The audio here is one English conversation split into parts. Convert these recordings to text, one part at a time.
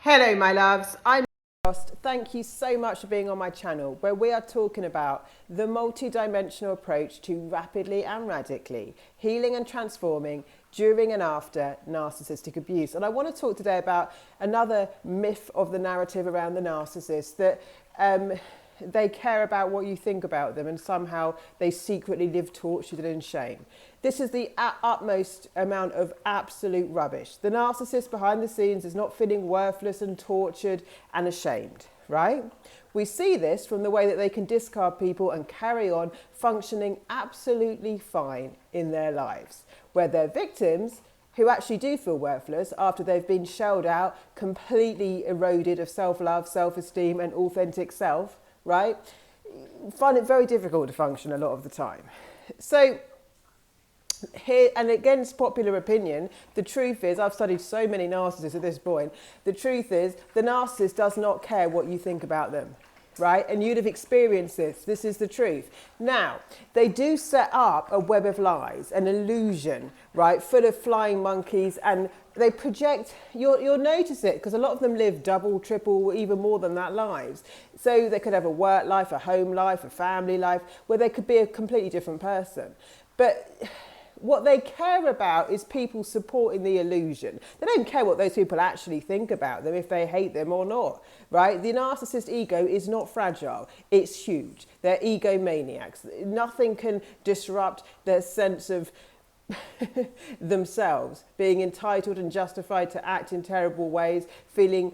Hello, my loves. I'm Lost. Thank you so much for being on my channel, where we are talking about the multi-dimensional approach to rapidly and radically healing and transforming during and after narcissistic abuse. And I want to talk today about another myth of the narrative around the narcissist, that they care about what you think about them and somehow they secretly live tortured and in shame. This is the utmost amount of absolute rubbish. The narcissist behind the scenes is not feeling worthless and tortured and ashamed, right? We see this from the way that they can discard people and carry on functioning absolutely fine in their lives, where they're victims who actually do feel worthless after they've been shelled out, completely eroded of self-love, self-esteem and authentic self, right? Find it very difficult to function a lot of the time. So here, and against popular opinion, the truth is, I've studied so many narcissists at this point, the truth is the narcissist does not care what you think about them, right? And you'd have experienced this. This is the truth. Now, they do set up a web of lies, an illusion, right, full of flying monkeys, and they project, you'll notice it, because a lot of them live double, triple, even more than that lives. So they could have a work life, a home life, a family life, where they could be a completely different person. But what they care about is people supporting the illusion. They don't care what those people actually think about them, if they hate them or not, right? The narcissist ego is not fragile. It's huge. They're egomaniacs. Nothing can disrupt their sense of themselves, being entitled and justified to act in terrible ways, feeling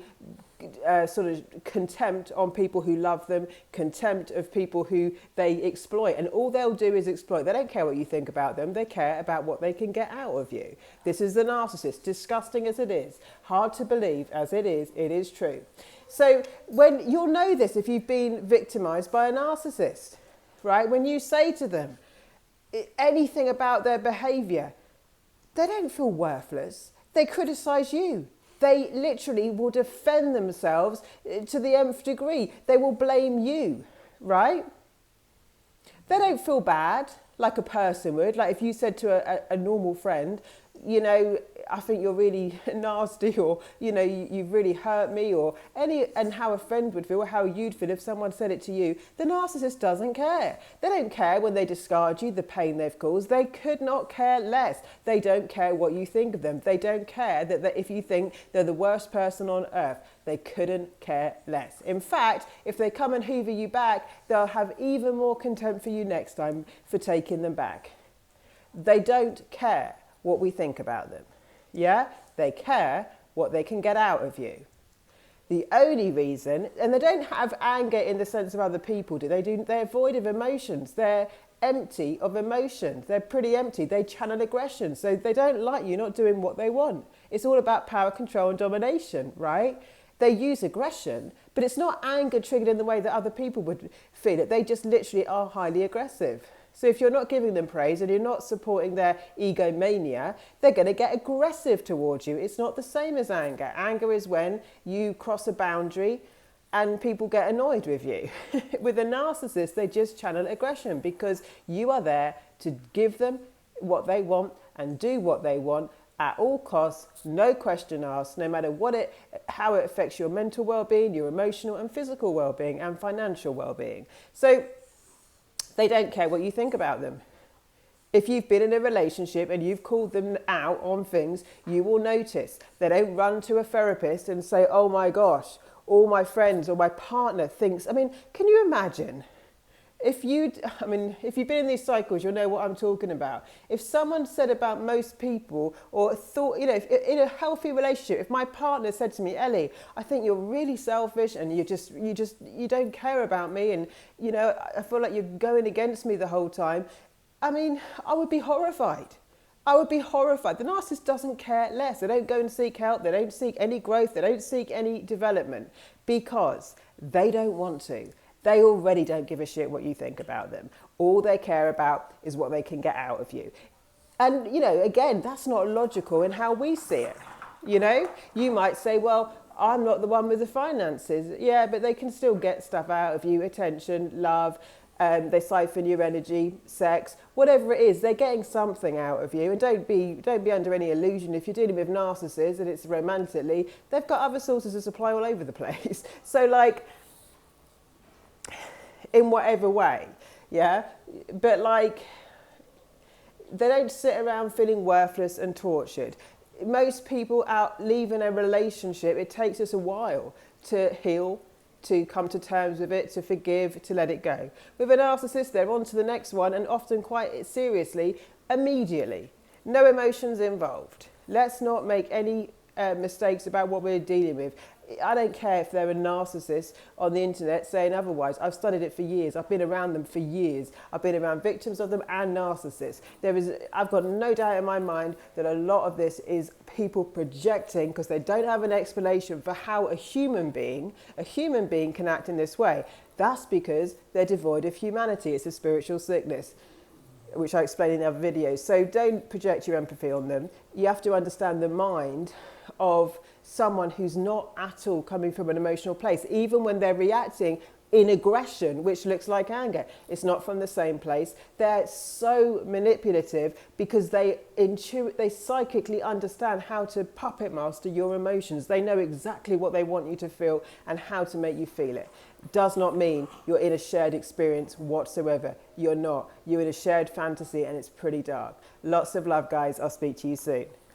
sort of contempt on people who love them, contempt of people who they exploit, and all they'll do is exploit. They don't care what you think about them, they care about what they can get out of you. This is the narcissist, disgusting as it is, hard to believe as it is true. So when you'll know this if you've been victimized by a narcissist, right? When you say to them anything about their behavior, they don't feel worthless, they criticize you. They literally will defend themselves to the nth degree. They will blame you, right? They don't feel bad like a person would. Like if you said to a normal friend, you know, I think you're really nasty, or, you know, you've really hurt me, or and how a friend would feel, or how you'd feel if someone said it to you. The narcissist doesn't care. They don't care when they discard you, the pain they've caused. They could not care less. They don't care what you think of them. They don't care that if you think they're the worst person on earth. They couldn't care less. In fact, if they come and hoover you back, they'll have even more contempt for you next time for taking them back. They don't care what we think about them. Yeah, they care what they can get out of you. The only reason, and they don't have anger in the sense of other people do, they're void of emotions. They're empty of emotions. They're pretty empty. They channel aggression. So they don't like you not doing what they want. It's all about power, control and domination, right? They use aggression, but it's not anger triggered in the way that other people would feel it. They just literally are highly aggressive. So if you're not giving them praise and you're not supporting their egomania, they're going to get aggressive towards you. It's not the same as anger. Anger is when you cross a boundary and people get annoyed with you. With a narcissist, they just channel aggression because you are there to give them what they want and do what they want at all costs, no question asked, no matter how it affects your mental well-being, your emotional and physical well-being and financial well-being. So they don't care what you think about them. If you've been in a relationship and you've called them out on things, you will notice. They don't run to a therapist and say, oh my gosh, all my friends or my partner thinks. I mean, can you imagine? If you've been in these cycles, you'll know what I'm talking about. If someone said about most people, or thought, you know, if, in a healthy relationship, if my partner said to me, Ellie, I think you're really selfish and you don't care about me, and, you know, I feel like you're going against me the whole time. I mean, I would be horrified. I would be horrified. The narcissist doesn't care less. They don't go and seek help. They don't seek any growth. They don't seek any development because they don't want to. They already don't give a shit what you think about them. All they care about is what they can get out of you. And, you know, again, that's not logical in how we see it. You know, you might say, well, I'm not the one with the finances. Yeah, but they can still get stuff out of you, attention, love, They siphon your energy, sex, whatever it is. They're getting something out of you, and don't be under any illusion. If you're dealing with narcissists and it's romantically, they've got other sources of supply all over the place. So like, in whatever way, yeah. But like, they don't sit around feeling worthless and tortured. Most people out leaving a relationship, it takes us a while to heal, to come to terms with it, to forgive, to let it go. With a narcissist, they're on to the next one, and often quite seriously, immediately. No emotions involved. Let's not make any mistakes about what we're dealing with. I don't care if they're a narcissist on the internet saying otherwise. I've studied it for years. I've been around them for years. I've been around victims of them and narcissists. I've got no doubt in my mind that a lot of this is people projecting because they don't have an explanation for how a human being can act in this way. That's because they're devoid of humanity. It's a spiritual sickness, which I explain in other videos. So don't project your empathy on them. You have to understand the mind of someone who's not at all coming from an emotional place, even when they're reacting in aggression, which looks like anger. It's not from the same place. They're so manipulative because they psychically understand how to puppet master your emotions. They know exactly what they want you to feel and how to make you feel it. Does not mean you're in a shared experience whatsoever. You're not. You're in a shared fantasy, and it's pretty dark. Lots of love, guys. I'll speak to you soon.